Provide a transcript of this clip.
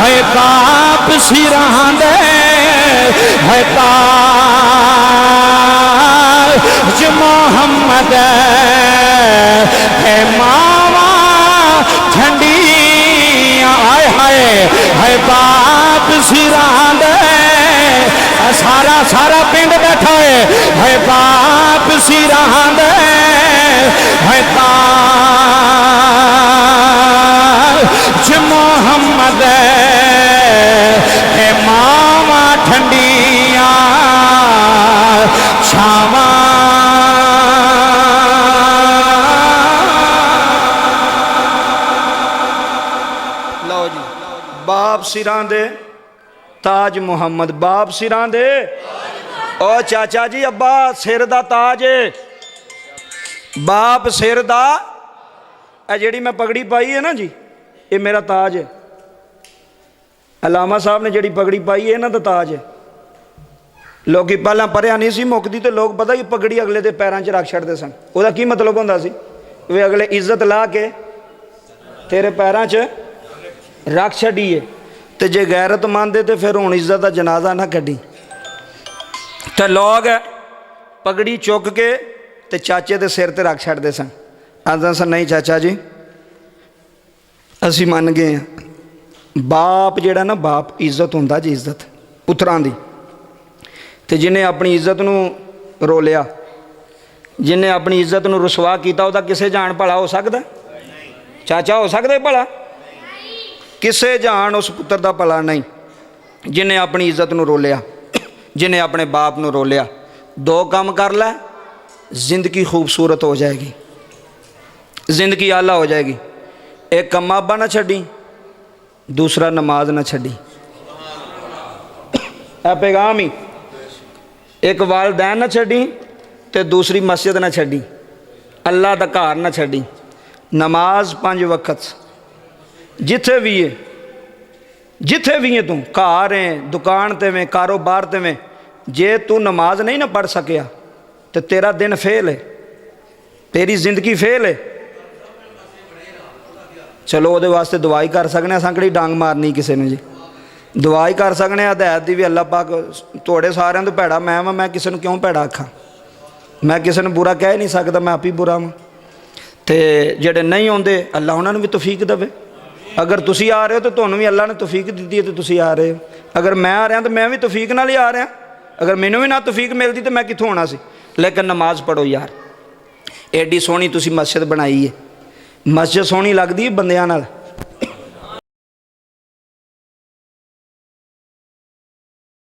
है बाप सिरां दे है ताज मोहम्मद है मावा ठंडियां आए हाय है बाप सिरां दे सारा सारा पिंड बैठा है बाप सिरां दे है ताज मोहम्मद है मावा ठंडियां छावा लो जी बाप सिरां दे ताज मुहम्मद बाप सिरां दे ओ चाचा जी अब्बा सिर दा ताज बाप सिर दा जिहड़ी मैं पगड़ी पाई है ना जी ये मेरा ताज है अलामा साहब ने जिहड़ी पगड़ी पाई है इन्हां दा ताज है लोग पहला पढ़िया नहीं सी मुकदी तो लोग पता कि पगड़ी अगले के पैरों च रख छड़ते सन उसका की मतलब होंदा सी वे अगले इज्जत ला के तेरे पैरों च रख छड़ीए तो जे गैरत मंनदे तो फिर हुण इज्जत का जनाजा ना कड्डी तो लोग पगड़ी चुक के ते चाचे के सिर ते रख छड़ते सन आखदे सन नहीं चाचा जी असी मन गए हैं बाप जिहड़ा ना बाप इज्जत हुंदा जी इज्जत पुत्रां दी ते जिन्हें अपनी इज्जत नूं रोलिया जिन्हें अपनी इज्जत नूं रुसवा किया वह किसे जान भला हो सकता चाचा हो सकता भला किसे जान उस पुत्र का भला नहीं जिन्हें अपनी इज्जत नूं रोलिया जिन्हें अपने बाप नूं रोलिया दो काम कर लै जिंदगी खूबसूरत हो जाएगी जिंदगी आला हो जाएगी एक कमाबा ना छड़ी दूसरा नमाज ना छड़ी ए पैगाम ही एक वालदैन ना छड़ी तो दूसरी मस्जिद ना छड़ी अल्लाह दा घर ना छड़ी नमाज 5 वक्त जिथे भी है तू घर है दुकान ते में कारोबार ते में जे तू नमाज नहीं ना पढ़ सकिया तो तेरा दिन फेल है तेरी जिंदगी फेल है चलो वो वास्ते दुआई कर सकने संकड़ी डांग मारनी किसी ने जी दुआई कर सकने हदायत की भी अल्लाह पाक थोड़े सारे तो भैड़ा मैं किसी को क्यों भैड़ा आखा मैं किसी ने बुरा कह नहीं सकता मैं आप ही बुरा वा तो जेडे नहीं आते अल्लाह उन्होंने भी तौफीक देवे अगर तुसी आ रहे हो तो तुहानू भी अल्लाह ने तौफीक दी है तो तुसी आ रहे हो अगर मैं आ रहा तो मैं भी तौफीक नाल ही आ रहा अगर मैनू भी ना तौफीक मिलती तो मैं कित्थों आना सी लेकिन नमाज पढ़ो यार एडी सोहनी तुसी मस्जिद बनाई है मस्जिद सोहनी लगती है बंदियां नाल